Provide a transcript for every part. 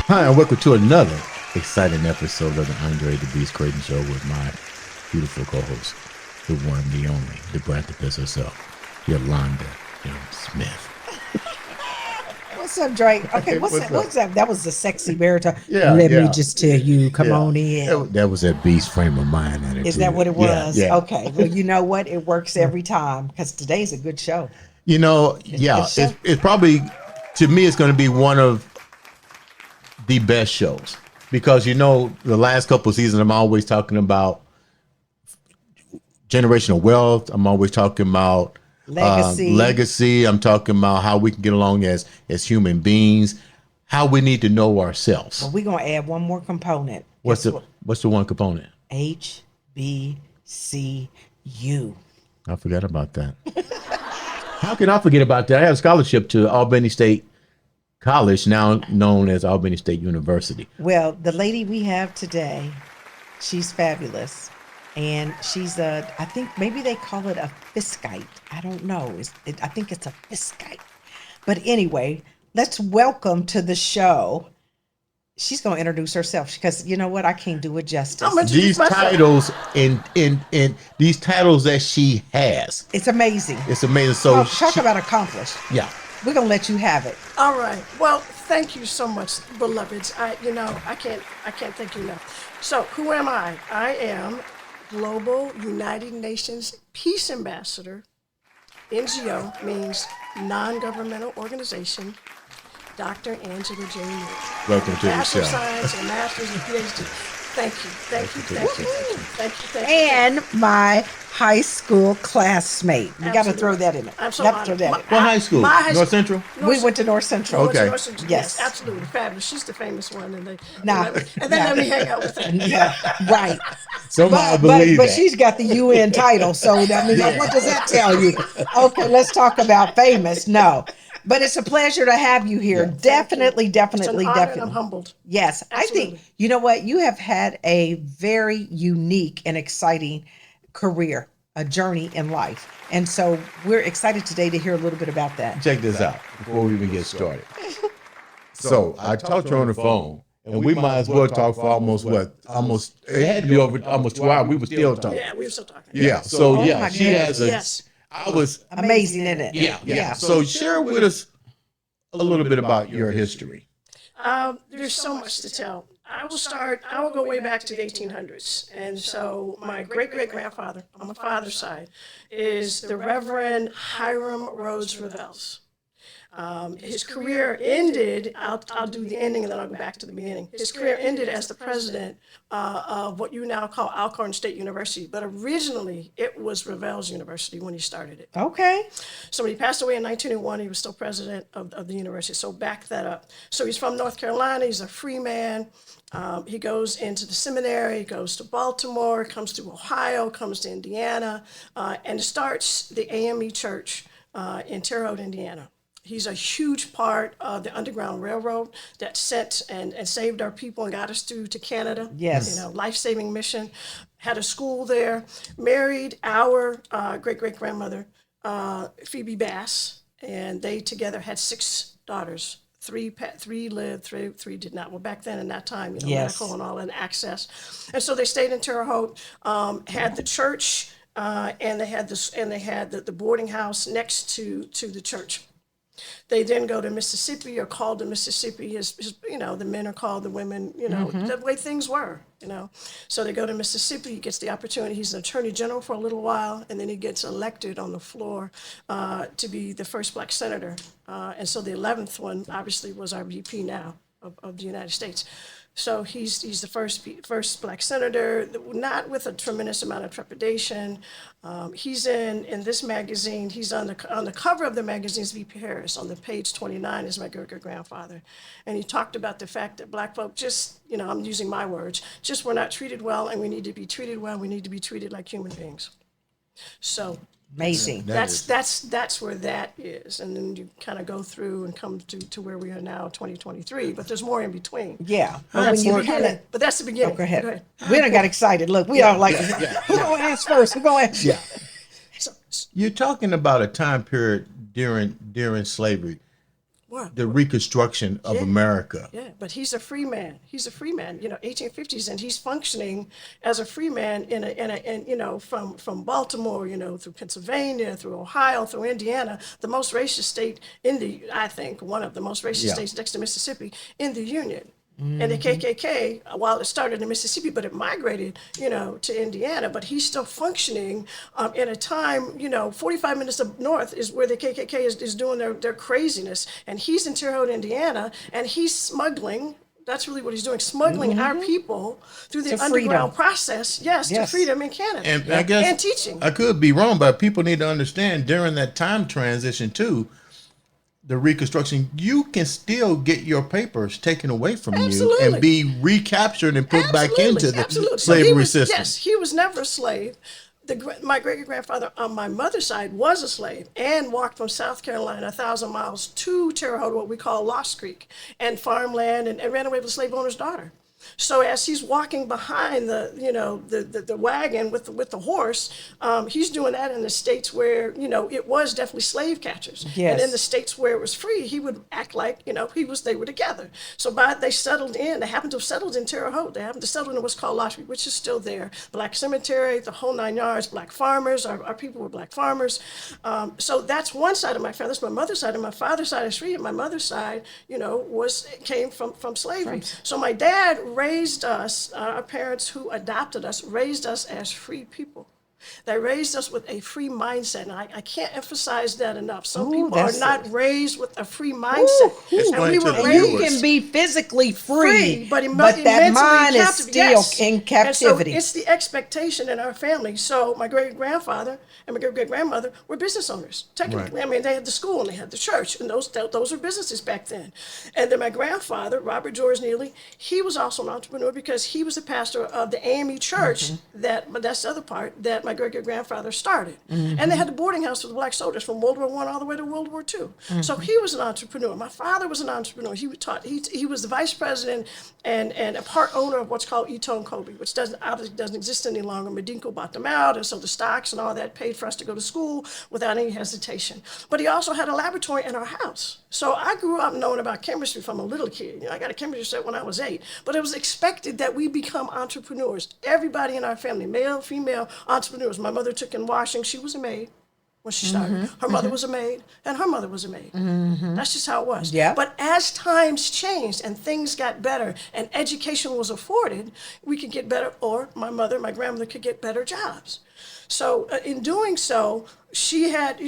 Hi, and welcome to another exciting episode of the Andre The Beast Crayton Show with my beautiful co-host, the one, the only, the Branthopus herself, Yolanda M. Smith. What's up, Drake? Okay, what's that? That was the sexy baritone. Yeah, Let yeah. me just tell you, come on in. That was that beast frame of mind attitude. Is that what it was? Yeah. Okay. Well, you know what? It works every time because today's a good show. You know, it's probably, to me, it's going to be one of the best shows because, you know, the last couple of seasons, I'm always talking about generational wealth. I'm always talking about legacy. I'm talking about how we can get along as human beings, how we need to know ourselves. Well, we're gonna add one more component. What's the one component? HBCU. I forgot about that. How can I forget about that? I have a scholarship to Albany State College, now known as Albany State University. Well, the lady we have today, she's fabulous. And she's I think maybe they call it a Fiskite. I don't know. I think it's a Fiskite. But anyway, let's welcome to the show. She's going to introduce herself because you know what? I can't do it justice. These titles in these titles that she has. It's amazing. It's amazing. So talk about accomplished. Yeah. We're going to let you have it. All right. Well, thank you so much, beloveds. I can't thank you enough. So who am I? I am Global United Nations Peace Ambassador. NGO means non-governmental organization. Dr. Angela J. Nealy. Welcome to the Master show. of Science and Masters and PhD. Thank you. And my high school classmate. We got to throw that in there. I'm so Got to throw that in. What high school? North Central? We went to North Central. Okay. Yes. Absolutely fabulous. She's the famous one, and they Nah. let me hang out with her. Yeah, right. Somehow I believe but that. she's got the UN title, so I mean, what does that tell you? Okay, let's talk about famous. No, but it's a pleasure to have you here. Yeah. Definitely. It's an honor, and I'm humbled. Yes, Absolutely. I think you know what you have had a very unique and exciting career, a journey in life, and so we're excited today to hear a little bit about that. Check this out before we even get started. So I talked to her on the phone, and we might as well talk for almost it had to be over almost 2 hours. We were still talking. Yeah, we were still talking. Yeah. So Oh yeah, my she goodness. has a. Yes. I was. Amazing, isn't it? Yeah. So share with us a little bit about your history. There's so much to tell. I will go way back to the 1800s. And so my great-great-grandfather, on my father's side, is the Reverend Hiram Rhodes Revels. His career ended, I'll do the ending and then I'll go back to the beginning. His career ended as the president of what you now call Alcorn State University, but originally it was Revels University when he started it. Okay. So when he passed away in 1901, he was still president of the university. So back that up. So he's from North Carolina. He's a free man. He goes into the seminary, goes to Baltimore, comes to Ohio, comes to Indiana, and starts the AME Church in Terre Haute, Indiana. He's a huge part of the Underground Railroad that sent and saved our people and got us through to Canada. Yes. Life-saving mission. Had a school there. Married our great-great-grandmother, Phoebe Bass, and they together had 6 daughters. Three lived, three did not. Well, back then in that time, Yes. medical and all and access. And so they stayed in Terre Haute, had the church, and they had the boarding house next to the church. They then go to Mississippi or called to Mississippi. The men are called the women, the way things were, So they go to Mississippi. He gets the opportunity. He's an attorney general for a little while, and then he gets elected on the floor to be the first black senator. And so the 11th one, obviously, was our VP now of the United States. So he's the first black senator, not with a tremendous amount of trepidation. He's in this magazine. He's on the cover of the magazine's VP Harris. On the page 29 is my great-great-grandfather. And he talked about the fact that black folk just, I'm using my words, just were not treated well, and we need to be treated well. We need to be treated like human beings. So Amazing. That's where that is, and then you kind of go through and come to where we are now, 2023. But there's more in between. Yeah. But when you begin it, But that's the beginning. go ahead. We done got excited. Look, we all like, who gonna ask first? Who gonna ask? Yeah. So, You're talking about a time period during slavery. What? the Reconstruction of America. Yeah, but he's a free man. He's a free man, 1850s, and he's functioning as a free man from Baltimore, through Pennsylvania, through Ohio, through Indiana, the most racist state I think, one of the most racist states next to Mississippi in the Union. And the KKK, while it started in Mississippi, but it migrated, to Indiana. But he's still functioning in a time, 45 minutes up north is where the KKK is doing their craziness. And he's in Terre Haute, Indiana, and he's smuggling. That's really what he's doing, smuggling our people through the underground process, to freedom in Canada. And I guess and teaching. I could be wrong, but people need to understand during that time transition too, the Reconstruction, you can still get your papers taken away from you and be recaptured and put back into the slavery system. Yes, he was never a slave. My great-grandfather on my mother's side was a slave and walked from South Carolina 1,000 miles to Terre Haute, what we call Lost Creek, and farmland, and ran away with a slave owner's daughter. So as he's walking behind the wagon with the horse, he's doing that in the states where it was definitely slave catchers, and in the states where it was free, he would act like they were together. So they settled in. They happened to have settled in Terre Haute. They happened to settle in what's called Lost Creek, which is still there. Black cemetery, the whole 9 yards. Black farmers. Our people were black farmers. So that's one side of my family. That's my mother's side, and my father's side is free. And my mother's side, came from slavery. So my dad raised us, our parents who adopted us, raised us as free people. They raised us with a free mindset, and I can't emphasize that enough. Some people are not raised with a free mindset. And you can be physically free, but that mind is still in captivity. And so it's the expectation in our family. So my great-grandfather and my great-grandmother were business owners, technically. Right. I mean, they had the school and they had the church, and those were businesses back then. And then my grandfather, Robert George Nealy, he was also an entrepreneur because he was the pastor of the AME church, but that's the other part, that my great-grandfather started. And they had the boarding house for the black soldiers from World War I all the way to World War II. So he was an entrepreneur. My father was an entrepreneur. He was the vice president and a part owner of what's called Eton Kobe, which obviously doesn't exist any longer. Medinco bought them out, and so the stocks and all that paid for us to go to school without any hesitation. But he also had a laboratory in our house. So I grew up knowing about chemistry from a little kid. I got a chemistry set when I was 8. But it was expected that we become entrepreneurs. Everybody in our family, male, female, entrepreneurs. My mother took in washing. She was a maid when she started. Her mother was a maid, and her mother was a maid. That's just how it was. Yeah. But as times changed and things got better and education was afforded, we could get better, or my grandmother could get better jobs. So in doing so, she had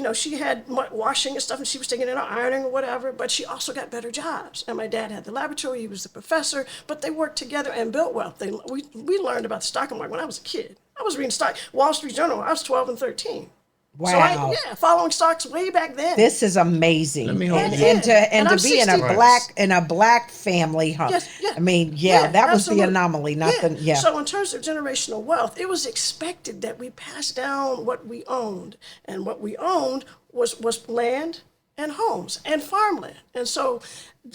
washing and stuff, and she was taking in her ironing or whatever, but she also got better jobs. And my dad had the laboratory, he was the professor, but they worked together and built wealth. We learned about the stock market when I was a kid. I was reading Wall Street Journal when I was 12 and 13. Wow. So following stocks way back then. This is amazing. Let me hold and you. to be in a black family, huh? I mean, that was the anomaly, not the. So in terms of generational wealth, it was expected that we pass down what we owned, and what we owned was land and homes and farmland. And so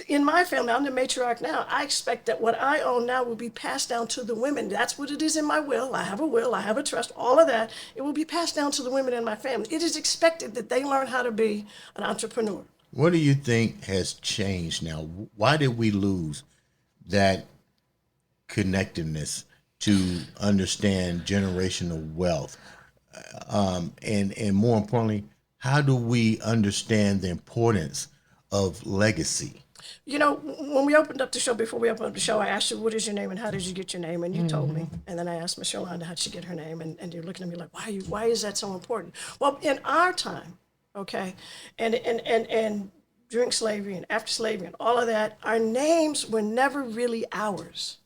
in my family, I'm the matriarch now, I expect that what I own now will be passed down to the women. That's what it is in my will. I have a trust, all of that. It will be passed down to the women in my family. It is expected that they learn how to be an entrepreneur. What do you think has changed now? Why did we lose that connectiveness to understand generational wealth? And more importantly, how do we understand the importance of legacy? When we opened up the show, before we opened up the show, I asked you, what is your name and how did you get your name? And you told me. And then I asked Miss Yolanda, how'd she get her name? And you're looking at me like, why is that so important? Well, in our time, okay, and during slavery and after slavery and all of that, our names were never really ours.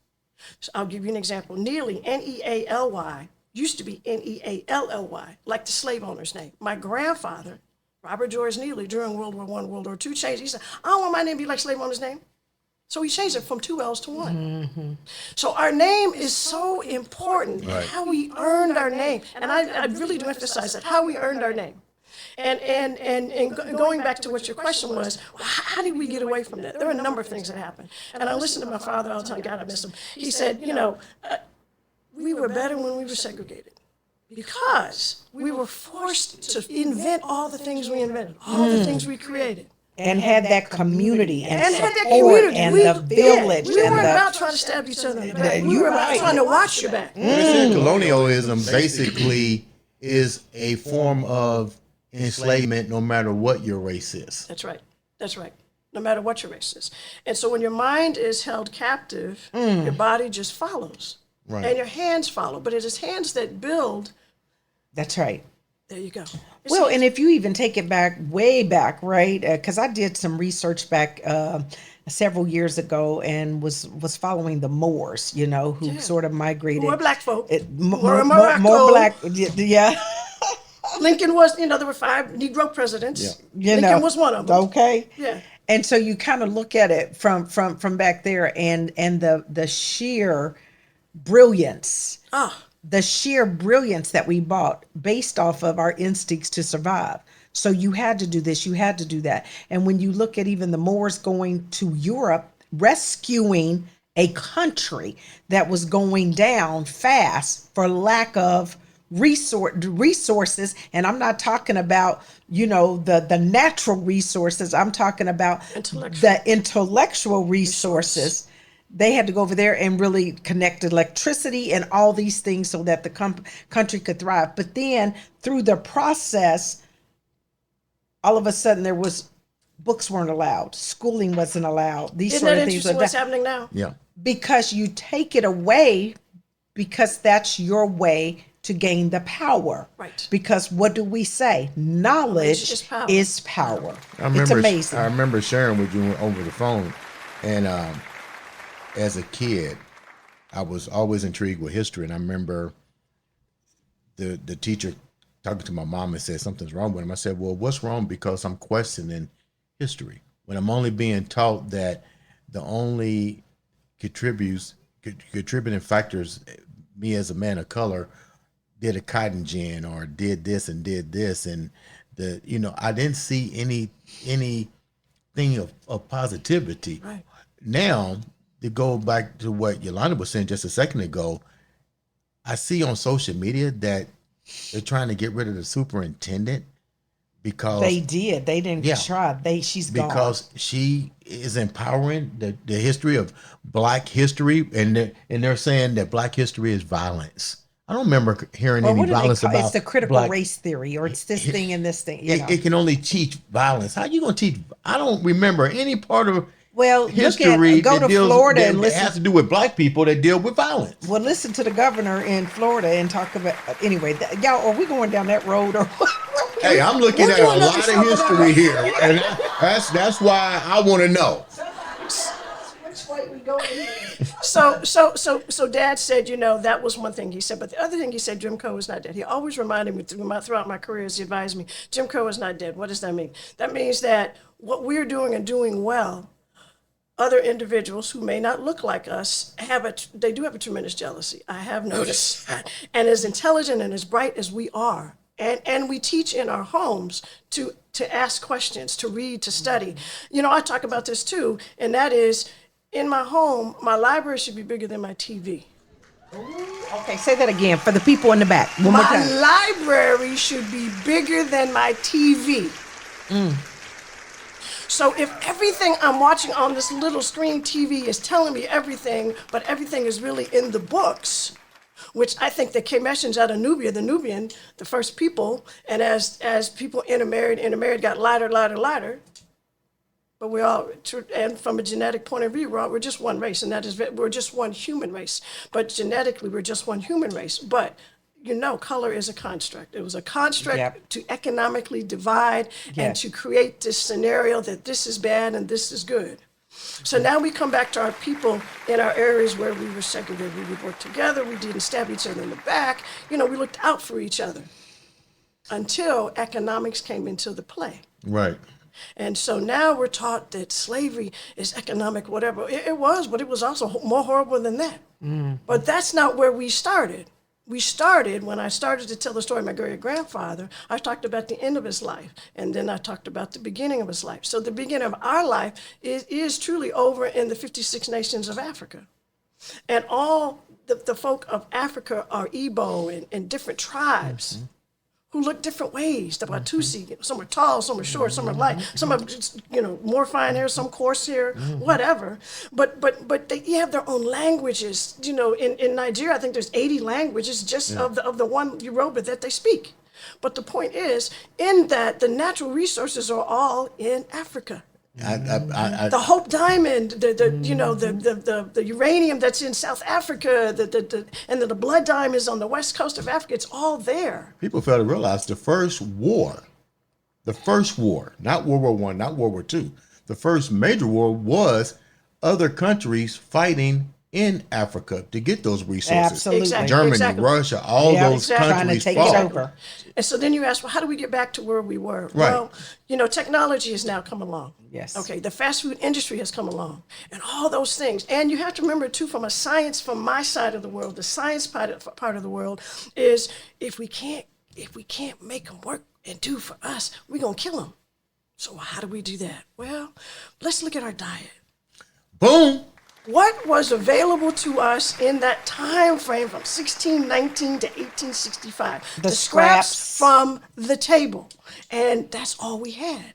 So I'll give you an example. Nealy, Nealy, used to be Neally, like the slave owner's name. My grandfather, Robert George Nealy, during World War I, World War II, changed. He said, I don't want my name to be like slave owner's name. So he changed it from 2 L's to 1. So our name is so important, how we earned our name. And I really do emphasize that, how we earned our name. And going back to what your question was, how did we get away from that? There are a number of things that happened. And I listened to my father all the time. God, I miss him. He said, we were better when we were segregated, because we were forced to invent all the things we invented, all the things we created. and had that community and And had that support community. and We, the village we and weren't the about trying to stab each other in the back. We you're were about right. trying to watch your back. Like I said, colonialism basically is a form of enslavement, no matter what your race is. That's right. That's right. No matter what your race is. And so when your mind is held captive, your body just follows. Right. And your hands follow. But it is hands that build. That's right. There you go. It's Well, hands. and if you even take it back, way back, right? Because I did some research back several years ago and was following the Moors, you know, who sort of migrated. Who were black folk. More, Who were in more Morocco. black, yeah. Lincoln was, there were 5 Negro presidents. You Lincoln know, was one of them. Okay. Yeah. And so you kind of look at it from back there, and the sheer brilliance. The sheer brilliance that we bought based off of our instincts to survive. So you had to do this, you had to do that. And when you look at even the Moors going to Europe, rescuing a country that was going down fast for lack of resources, and I'm not talking about, you know, the natural resources, I'm talking about the intellectual resources. They had to go over there and really connect electricity and all these things so that the country could thrive. But then through the process, all of a sudden there was books weren't allowed, schooling wasn't allowed. These Isn't sort that of things. interesting what's happening now? Yeah. Because you take it away because that's your way to gain the power. Right. Because what do we say? Knowledge is power. It's amazing. I remember sharing with you over the phone, and as a kid, I was always intrigued with history, and I remember the teacher talking to my mom and said something's wrong with him. I said, well, what's wrong? Because I'm questioning history when I'm only being taught that the only contributing factors, me as a man of color, did a cotton gin or did this and did this, and I didn't see anything of positivity. Right. Now, to go back to what Yolanda was saying just a second ago, I see on social media that they're trying to get rid of the superintendent because they did. They didn't try. She's gone. Because she is empowering the history of Black history, and they're saying that Black history is violence. I don't remember hearing any violence about. It's the critical race theory, or it's this thing and this thing. It can only teach violence. How you gonna teach? I don't remember any part of go history to Florida and listen. It has to do with Black people that deal with violence. Well, listen to the governor in Florida and talk about. Anyway, y'all, are we going down that road or what? Hey, I'm looking at a lot of history here, and that's why I want to know. Which way we going here? So Dad said, that was one thing he said, but the other thing he said, Jim Crow is not dead. He always reminded me throughout my career as he advised me, Jim Crow is not dead. What does that mean? That means that what we're doing and doing well, other individuals who may not look like us they do have a tremendous jealousy. I have noticed that. And as intelligent and as bright as we are, and we teach in our homes to ask questions, to read, to study. I talk about this too, and that is, in my home, my library should be bigger than my TV. Okay, say that again for the people in the back. One more time. My library should be bigger than my TV. So if everything I'm watching on this little screen TV is telling me everything, but everything is really in the books, which I think the Kemetians out of Nubia, the Nubian, the first people, and as people intermarried, got lighter. But we all, and from a genetic point of view, we're just one race, and that is, we're just one human race. But genetically, we're just one human race. But color is a construct. It was a construct to economically divide and to create this scenario that this is bad and this is good. So now we come back to our people in our areas where we were segregated. We would work together. We didn't stab each other in the back. We looked out for each other until economics came into the play. Right. And so now we're taught that slavery is economic, whatever. It was, but it was also more horrible than that. But that's not where we started. When I started to tell the story of my great-grandfather, I talked about the end of his life, and then I talked about the beginning of his life. So the beginning of our life is truly over in the 56 nations of Africa. And all the folk of Africa are Igbo and different tribes who look different ways. The Watusi, some are tall, some are short, some are light, some have just, more fine hair, some coarse hair, whatever. But you have their own languages. In Nigeria, I think there's 80 languages just of the one Yoruba that they speak. But the point is, in that the natural resources are all in Africa. The Hope Diamond, the uranium that's in South Africa, and the blood diamonds on the west coast of Africa, it's all there. People fail to realize the first war, not World War I, not World War II, the first major war was other countries fighting in Africa to get those resources. Absolutely. Exactly. Germany, Russia, all those exactly. countries Trying to take fought. it over. And so then you ask, well, how do we get back to where we were? Right. Well, technology has now come along. Yes. Okay, the fast food industry has come along, and all those things. And you have to remember, too, from my side of the world, the science part of the world is if we can't make them work and do for us, we're going to kill them. So how do we do that? Well, let's look at our diet. Boom. What was available to us in that time frame from 1619 to 1865? The scraps from the table. And that's all we had.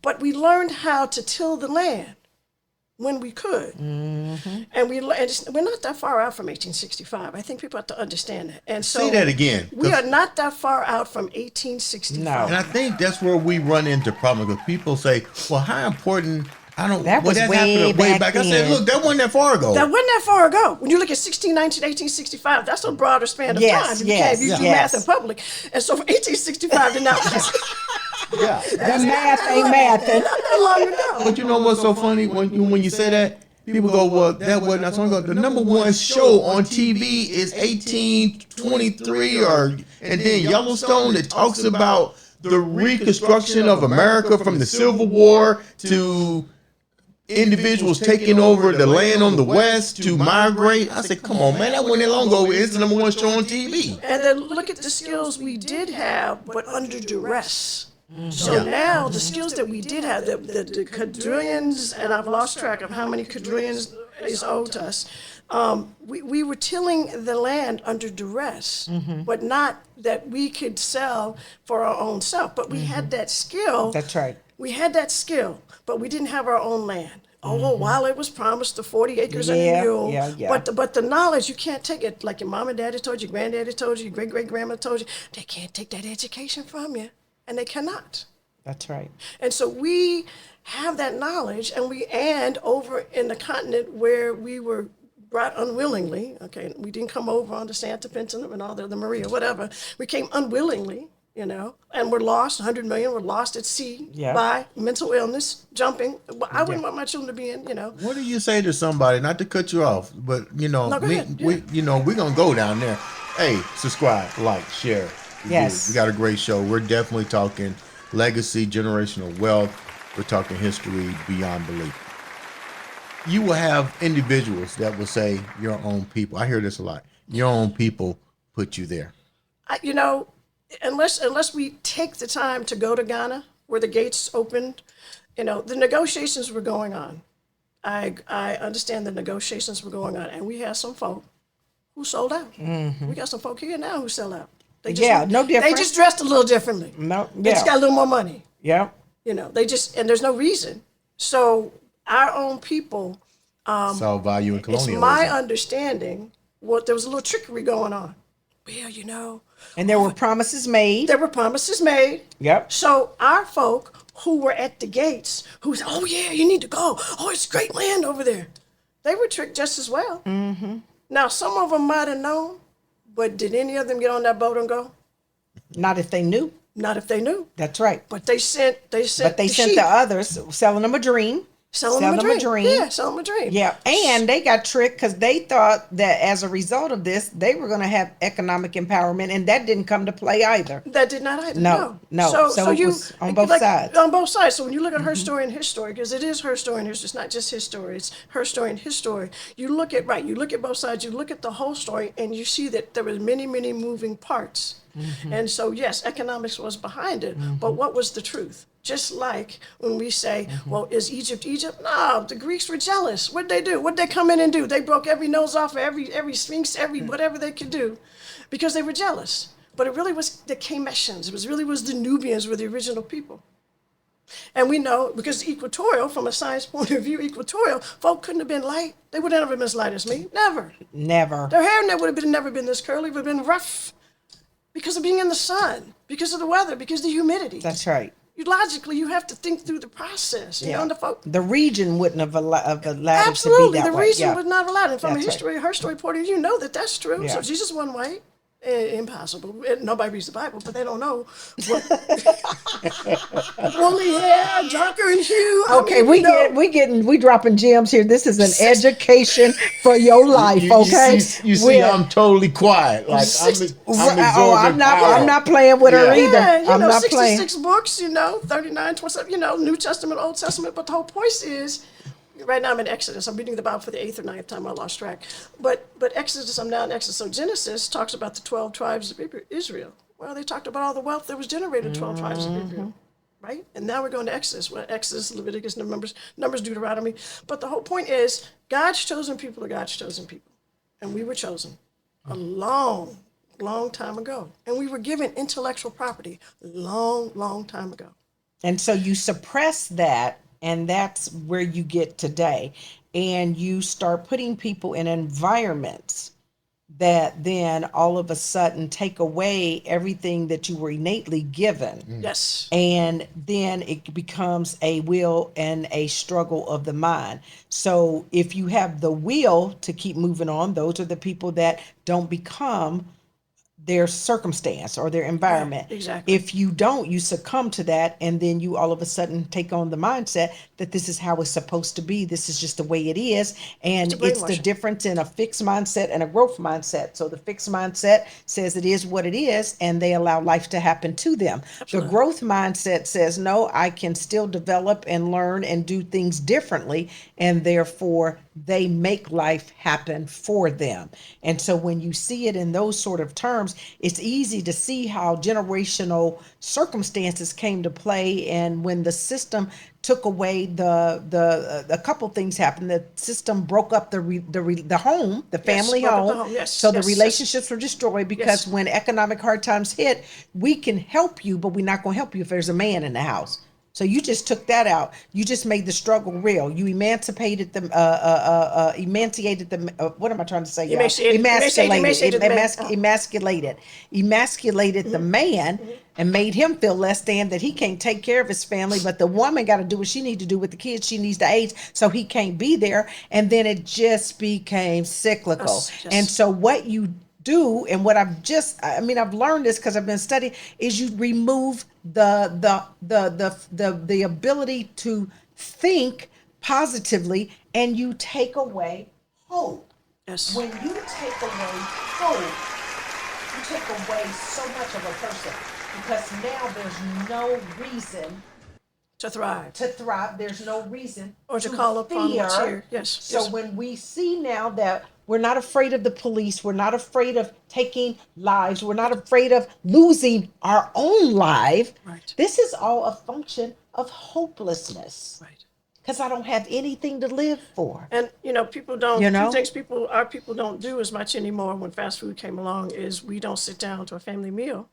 But we learned how to till the land when we could. Mm-hmm. And we're not that far out from 1865. I think people have to understand that. And so Say that again. We are not that far out from 1865. No. And I think that's where we run into problems because people say, well, how important... That was way back I said, look, that wasn't that far ago. That wasn't that far ago. When you look at 1619, 1865, that's a broader span of time. You do math in public. And so from 1865 to now, Yeah. The math ain't mathing. not that long ago. But you know what's so funny? When you say that, people go, well, that wasn't that long ago. The number one show on TV is 1823 and then Yellowstone that talks about the reconstruction of America from the Civil War to individuals taking over the land on the west to migrate. I said, come on, man, that wasn't that long ago. It's the number one show on TV. And then look at the skills we did have, but under duress. So now the skills that we did have, the quadrillions, and I've lost track of how many quadrillions is owed to us. We were tilling the land under duress, but not that we could sell for our own self. But we had that skill. That's right. We had that skill, but we didn't have our own land. Oh, while it was promised the 40 acres and a mule. Yeah. But the knowledge, you can't take it like your mom and daddy told you, your granddaddy told you, your great-great-grandma told you. They can't take that education from you, and they cannot. That's right. And so we have that knowledge, and over in the continent where we were brought unwillingly, okay, we didn't come over on the Santa Pinta and all the Maria, whatever. We came unwillingly, and we're lost. 100 million were lost at sea by mental illness, jumping. I wouldn't want my children to be in, What do you say to somebody, not to cut you off, but, we're going to go down there. Hey, subscribe, like, share. Yes. We got a great show. We're definitely talking legacy, generational wealth. We're talking history beyond belief. You will have individuals that will say your own people. I hear this a lot. Your own people put you there. Unless we take the time to go to Ghana, where the gates opened, the negotiations were going on. I understand the negotiations were going on, and we had some folk who sold out. Mm-hmm. We got some folk here now who sell out. They just, no different. They just dressed a little differently. They just got a little more money. Yeah. And there's no reason. So our own people saw value in colonialism. It's my understanding there was a little trickery going on. Well, and there were promises made. Yep. So our folk who were at the gates, who said, oh yeah, you need to go. Oh, it's great land over there. They were tricked just as well. Mm-hmm. Now, some of them might have known, but did any of them get on that boat and go? Not if they knew. That's right. But they sent the others, selling them a dream. Selling them a dream. Yeah, selling them a dream. Yeah, and they got tricked because they thought that as a result of this, they were going to have economic empowerment, and that didn't come to play either. That did not either. No. So it was on both sides. On both sides. So when you look at her story and his story, because it is her story and his story, it's not just his story, it's her story and his story. You look at both sides, you look at the whole story, and you see that there were many, many moving parts. Mm-hmm. And so, yes, economics was behind it, but what was the truth? Just like when we say, well, is Egypt Egypt? No, the Greeks were jealous. What'd they do? What'd they come in and do? They broke every nose off of every sphinx, every whatever they could do because they were jealous. But it really was the Kameshans. It was the Nubians were the original people. And we know, because equatorial, from a science point of view, equatorial, folk couldn't have been light. They would never have been as light as me. Never. Never. Their hair never been this curly. It would have been rough because of being in the sun, because of the weather, because of the humidity. That's right. Logically, you have to think through the process. You know, and the folk. The region wouldn't have allowed it to be Absolutely, that the way. region was not allowed. And from That's her story point of view, you know that's true. Yeah. So Jesus wasn't white. Impossible. Nobody reads the Bible, but they don't know. Woolly hair, darker in hue. Okay, we dropping gems here. This is an education for your life. Okay, You see, I'm totally quiet. Like I'm not playing with her either. Yeah, I'm not 66 playing. books, 39, 27, New Testament, Old Testament. But the whole point is, right now I'm in Exodus. I'm reading the Bible for the 8th or 9th time. I lost track. But Exodus, I'm now in Exodus. So Genesis talks about the 12 tribes of Israel. Well, they talked about all the wealth that was generated in 12 tribes of Israel. Right? And now we're going to Exodus. Well, Exodus, Leviticus, Numbers, Deuteronomy. But the whole point is, God's chosen people are God's chosen people. And we were chosen a long, long time ago. And we were given intellectual property long, long time ago. And so you suppress that, and that's where you get today. And you start putting people in environments that then all of a sudden take away everything that you were innately given. Yes. And then it becomes a will and a struggle of the mind. So if you have the will to keep moving on, those are the people that don't become their circumstance or their environment. Right, exactly. If you don't, you succumb to that, and then you all of a sudden take on the mindset that this is how it's supposed to be. This is just the way it is. And it's the difference in a fixed mindset and a growth mindset. So the fixed mindset says it is what it is, and they allow life to happen to them. Absolutely. The growth mindset says, no, I can still develop and learn and do things differently, and therefore they make life happen for them. And so when you see it in those sort of terms, it's easy to see how generational circumstances came to play. And when the system took away a couple things happened. The system broke up the home, the family home. Yes, so yes, the relationships were destroyed because Yes. when economic hard times hit, we can help you, but we're not going to help you if there's a man in the house. So you just took that out. You just made the struggle real. You emancipated them. What am I trying to say? Emasculated the man and made him feel less than, that he can't take care of his family. But the woman got to do what she needs to do with the kids. She needs to age, so he can't be there. And then it just became cyclical. Yes. And so what you do, and what I've learned this because I've been studying, is you remove the ability to think positively, and you take away hope. Yes. When you take away hope, you take away so much of a person, because now there's no reason To thrive. There's no reason Or to call upon what's here. Yes. So yes. when we see now that we're not afraid of the police, we're not afraid of taking lives, we're not afraid of losing our own life. Right. This is all a function of hopelessness. Right. Because I don't have anything to live for. And people don't. You know? Two things our people don't do as much anymore when fast food came along is we don't sit down to a family meal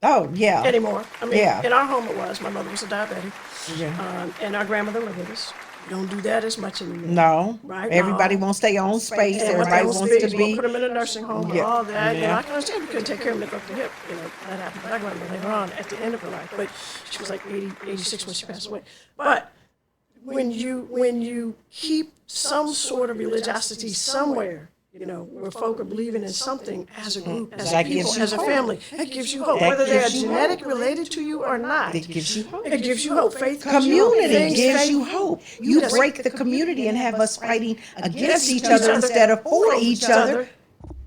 Oh, yeah. anymore. I mean, Yeah. in our home it was. My mother was a diabetic, Yeah. and our grandmother lived with us. We don't do that as much anymore. No. Right. Everybody No. wants their own space. And what Everybody they wants want to is be. we'll put them in a nursing home and Yeah. all that. Yeah. And I can understand we couldn't take care of them, they broke the hip. That happened. But I grandmother later on at the end of her life. But she was like 86 when she passed away. But when you keep some sort of religiosity somewhere, where folk are believing in something as a group, as a That people, gives you as a hope. family, it gives you hope. That Whether they're gives you genetic hope. related to you or not, It gives you hope. it gives you hope. Faith gives you hope. Community Things- gives faith- you hope. You Yes. break the community and have us fighting against Against each each other other. instead of for each other.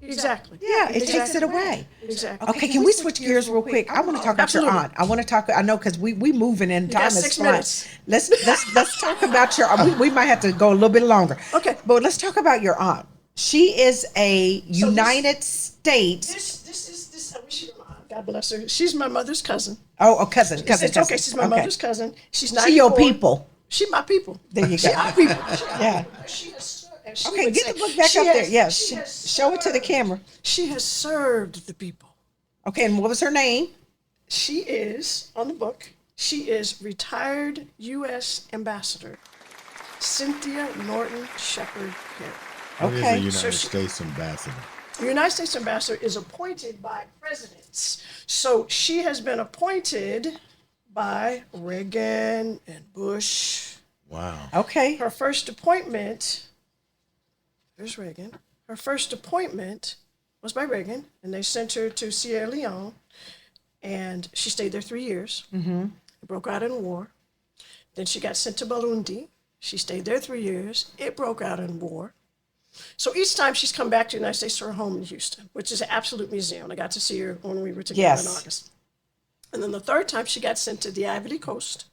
Exactly. Yeah, it takes it away. Exactly. Okay, can we switch gears real quick? I want to talk about your Absolutely. aunt. I want to talk. I know because we moving in time got is 6 flying. minutes. Let's talk about your. We might have to go a little bit longer. Okay. but let's talk about your aunt. She is a United States. This. I wish you God bless her. She's my mother's cousin. Oh, cousin. It's okay. She's my mother's cousin. She's 94. She your people. She my people. There you She go. our people. Yeah. She has, and she Okay, would get say- the book back she up has- there. Yes, she has show it to the served- camera. She has served the people. Okay, and what was her name? She is, on the book, she is retired U.S. Ambassador Cynthia Norton Shepherd Perry. What is a Okay. United she- States ambassador? The United States Ambassador is appointed by presidents. So she has been appointed by Reagan and Bush. Wow. Okay. Her first appointment, there's Reagan. Her first appointment was by Reagan, and they sent her to Sierra Leone, and she stayed there 3 years. Mm-hmm. It broke out in war. Then she got sent to Burundi. She stayed there 3 years. It broke out in war. So each time she's come back to the United States to her home in Houston, which is an absolute museum. I got to see her when we were together in Yes. August. And then the third time she got sent to the Ivory Coast.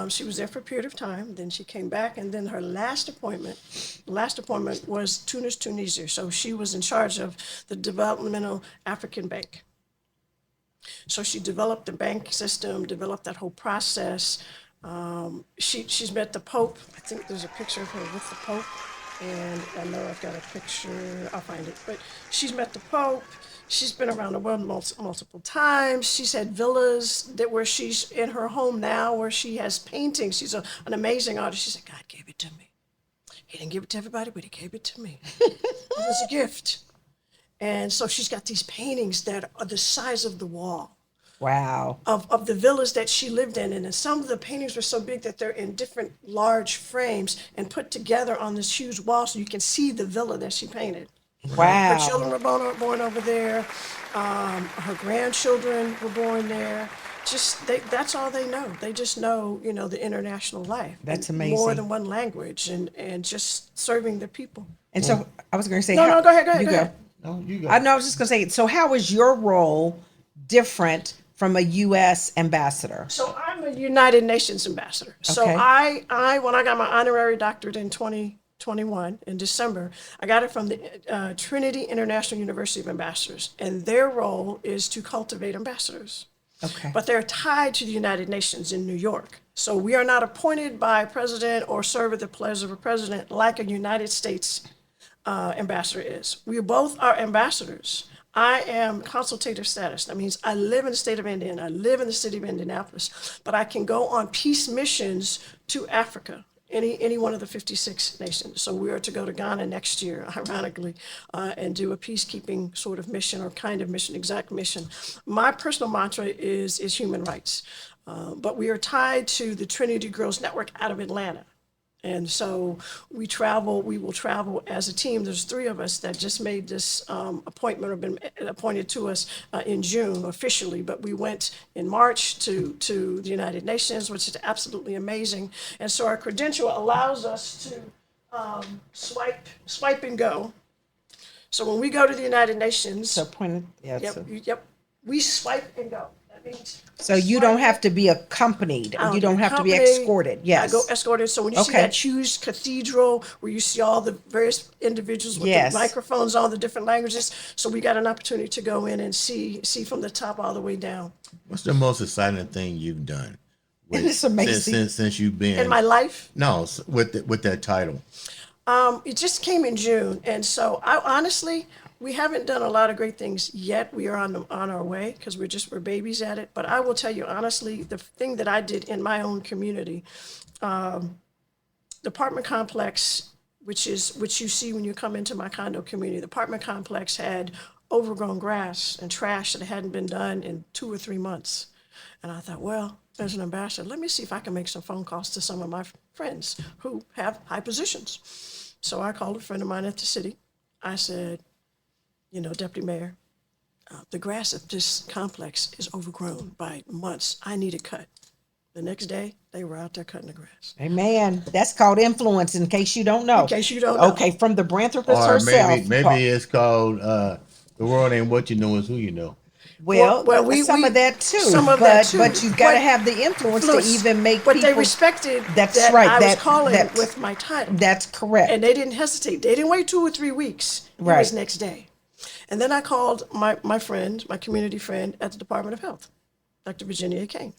She was there for a period of time. Then she came back, and then her last appointment was Tunis, Tunisia. So she was in charge of the Developmental African Bank. So she developed the bank system, developed that whole process. She's met the Pope. I think there's a picture of her with the Pope. And I know I've got a picture, I'll find it. But she's met the Pope. She's been around the world multiple times. She's had villas where she's in her home now, where she has paintings. She's an amazing artist. She said, God gave it to me. He didn't give it to everybody, but he gave it to me. It was a gift. And so she's got these paintings that are the size of the wall. Wow. Of the villas that she lived in. And then some of the paintings were so big that they're in different large frames and put together on this huge wall so you can see the villa that she painted. Wow. Her children were born over there. Her grandchildren were born there. That's all they know. They just know, the international life. That's and amazing. More than one language and just serving the people. And so I was going to say, No, go ahead. You Go ahead. No, you go. I know. I was just going to say. So, how is your role different from a U.S. ambassador? So I'm a United Nations ambassador. So Okay. I when I got my honorary doctorate in 2021 in December, I got it from the Trinity International University of Ambassadors, and their role is to cultivate ambassadors. Okay. But they're tied to the United Nations in New York. So we are not appointed by a president or serve at the pleasure of a president like a United States ambassador is. We both are ambassadors. I am consultative status. That means I live in the state of Indiana. I live in the city of Indianapolis, but I can go on peace missions to Africa, any one of the 56 nations. So we are to go to Ghana next year, ironically, and do a peacekeeping sort of mission or kind of mission, exact mission. My personal mantra is human rights, but we are tied to the Trinity Girls Network out of Atlanta. And so we will travel as a team. There's 3 of us that just made this appointment or been appointed to us in June officially, but we went in March to the United Nations, which is absolutely amazing. And so our credential allows us to swipe and go. So when we go to the United Nations, So, pointed. Yeah. yep, we swipe and go. That means So you don't have to be accompanied. You don't have to be accompanied. escorted. Yes. I go escorted. So when you see Okay. that huge cathedral where you see all the various individuals with Yes. the microphones on the different languages, so we got an opportunity to go in and see from the top all the way down. What's the most exciting thing you've done? It's amazing. Since you've been In my life, No, with that title. it just came in June, and so I honestly, we haven't done a lot of great things yet. We are on our way because we're babies at it. But I will tell you honestly, the thing that I did in my own community, the apartment complex, which you see when you come into my condo community, the apartment complex had overgrown grass and trash that hadn't been done in 2 or 3 months. And I thought, well, as an ambassador, let me see if I can make some phone calls to some of my friends who have high positions. So I called a friend of mine at the city. I said, Deputy Mayor, the grass of this complex is overgrown by months. I need it cut. The next day, they were out there cutting the grass. Amen. That's called influence. In case you don't know. In case you don't know. Okay, from the Branthropist Or herself. maybe it's called the world ain't what you know, it's who you know. Well, Well, some of that too. some of that too. But you've got to But- have the influence to even make But people. they respected That's that right. I was That- calling that's- with my title. That's correct. And they didn't hesitate. They didn't wait 2 or 3 weeks. It Right. was next day. And then I called my friend, my community friend at the Department of Health, Dr. Virginia Kane.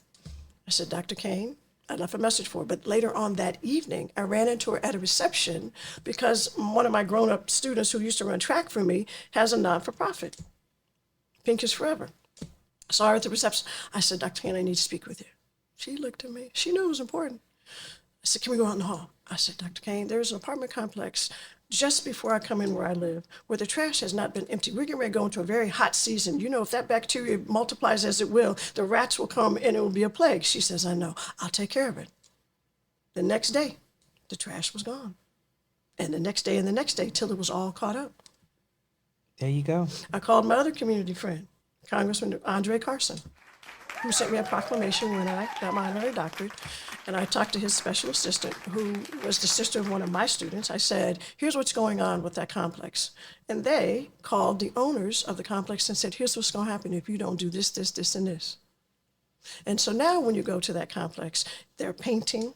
I said, Dr. Kane, I left a message for her. But later on that evening, I ran into her at a reception because one of my grown-up students who used to run track for me has a non-for-profit. Pink is forever. Saw her at the reception. I said, Dr. Kane, I need to speak with you. She looked at me. She knew it was important. I said, can we go out in the hall? I said, Dr. Kane, there's an apartment complex just before I come in where I live, where the trash has not been emptied. We're getting ready to go into a very hot season. You know, if that bacteria multiplies as it will, the rats will come and it will be a plague. She says, I know. I'll take care of it. The next day, the trash was gone. And the next day and the next day till it was all caught up. There you go. I called my other community friend, Congressman Andre Carson, who sent me a proclamation when I got my honorary doctorate. And I talked to his special assistant, who was the sister of one of my students. I said, here's what's going on with that complex. And they called the owners of the complex and said, here's what's going to happen if you don't do this, this, this, and this. And so now when you go to that complex, they're painting.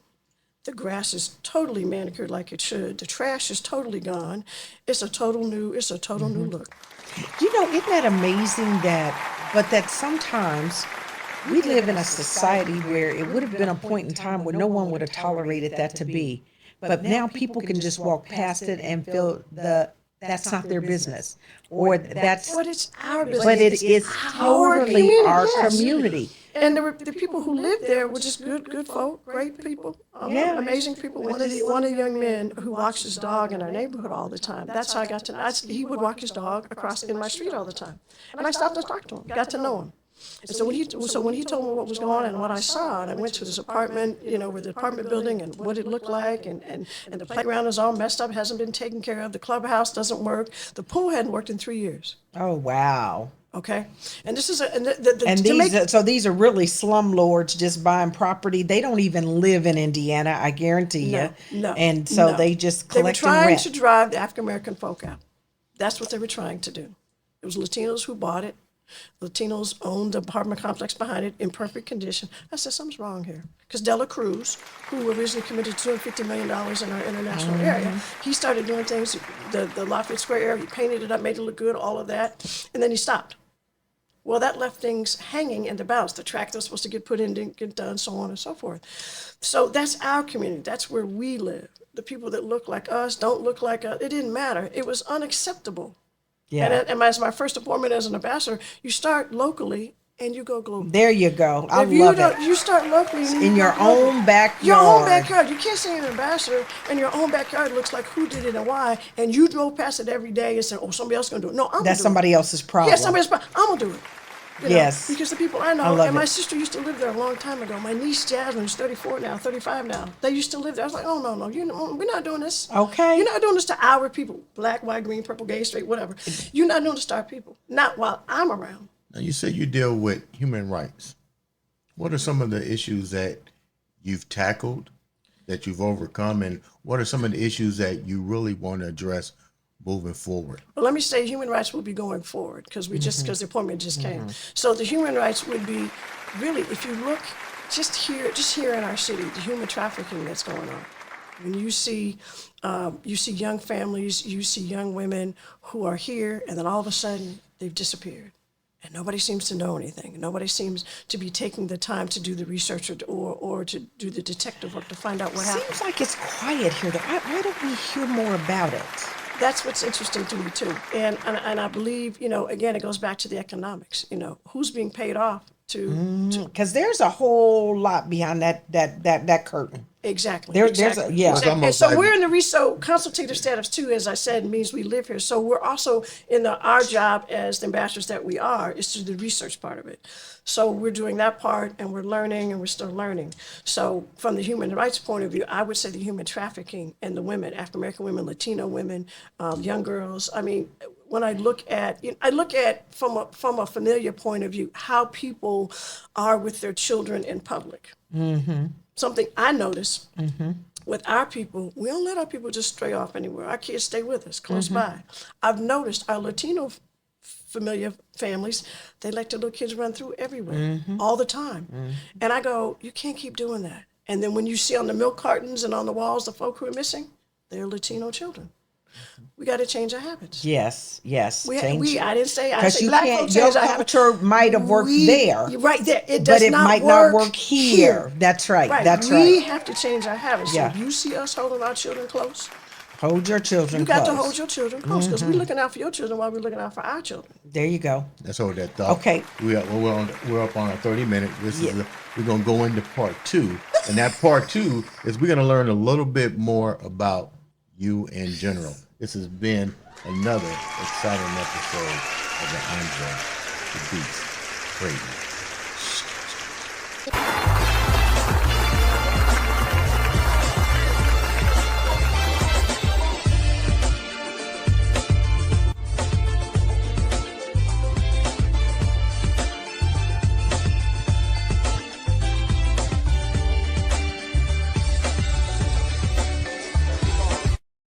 The grass is totally manicured like it should. The trash is totally gone. It's a total new look. You know, isn't that amazing that sometimes we live in a society where it would have been a point in time where no one would have tolerated that to be. But now people can just walk past it and feel that's not their business. Or that's, But it's our business. but it is totally community, our yes. community. And the people who lived there were just good folk, great people, Yeah. amazing people. One of the young men who walks his dog in our neighborhood all the time. That's how I got to know. He would walk his dog across in my street all the time, and I stopped to talk to him, got to know him. And so when he told me what was going on and what I saw, and I went to his apartment, you know, where the apartment building and what it looked like, and the playground is all messed up, hasn't been taken care of. The clubhouse doesn't work. The pool hadn't worked in 3 years. Oh, wow. Okay, and this is and these are really slumlords just buying property. They don't even live in Indiana, I guarantee you. No, and so no. they just They were collect and trying rent. to drive the African American folk out. That's what they were trying to do. It was Latinos who bought it. Latinos owned the apartment complex behind it in perfect condition. I said, something's wrong here. Because Dela Cruz, who originally committed $250 million in our international area, he started doing things, the Lafayette Square area, he painted it up, made it look good, all of that, and then he stopped. Well, that left things hanging in the balance. The track that was supposed to get put in didn't get done, so on and so forth. So that's our community. That's where we live. The people that look like us, don't look like us, it didn't matter. It was unacceptable. Yeah. And as my first appointment as an ambassador, you start locally and you go global. There you go. I If you love don't, it. you start locally and In you your go global. own backyard. Your own backyard. You can't say you're an ambassador and your own backyard looks like who did it and why, and you drove past it every day and said, "Oh, somebody else gonna do it." No, I'm gonna That's do somebody it. else's problem. Yeah, somebody's problem. I'm gonna do it. You know, Yes. because the people I know, I love and my it. sister used to live there a long time ago. My niece Jasmine is 34 now, 35 now. They used to live there. I was like, oh no, we're not doing this. Okay. You're not doing this to our people, black, white, green, purple, gay, straight, whatever. You're not doing this to our people. Not while I'm around. Now, you say you deal with human rights. What are some of the issues that you've tackled, that you've overcome, and what are some of the issues that you really want to address moving forward? Well, let me say human rights will be going forward because the appointment just came. So the human rights would be really, if you look just here in our city, the human trafficking that's going on. When you see young families, you see young women who are here, and then all of a sudden they've disappeared. And nobody seems to know anything. Nobody seems to be taking the time to do the research or to do the detective work to find out what happened. Seems like it's quiet here. Why don't we hear more about it? That's what's interesting to me too. And I believe, again, it goes back to the economics. Who's being paid off to Because there's a whole lot behind that curtain. exactly. There's exactly. yeah. It's And almost so like- we're in the so consultative status too, as I said, means we live here. So we're also in our job as the ambassadors that we are is to do the research part of it. So we're doing that part and we're learning and we're still learning. So from the human rights point of view, I would say the human trafficking and the women, African American women, Latino women, young girls. I mean, when I look at from a familiar point of view, how people are with their children in public. Mm-hmm. Something I notice with our people, we don't let our people just stray off anywhere. Our kids stay with us, close by. I've noticed our Latino familiar families, they let their little kids run through everywhere, all the time. And I go, you can't keep doing that. And then when you see on the milk cartons and on the walls the folk who are missing, they're Latino children. We got to change our habits. Yes. I didn't say Because you black can't. folks Your change our habits. culture might have worked there, Right there. It does but it might not work here. That's right. Right. That's we right. have to change our habits. Yeah. So if you see us holding our children close, Hold your children You got close. to hold your children close because we're looking out for your children while we're looking out for our children. There you go. Let's hold that thought. Okay. We're up on our 30 minute. We're gonna go into part 2, and that part 2 is we're gonna learn a little bit more about you in general. This has been another exciting episode of the Andre The Beast Crayton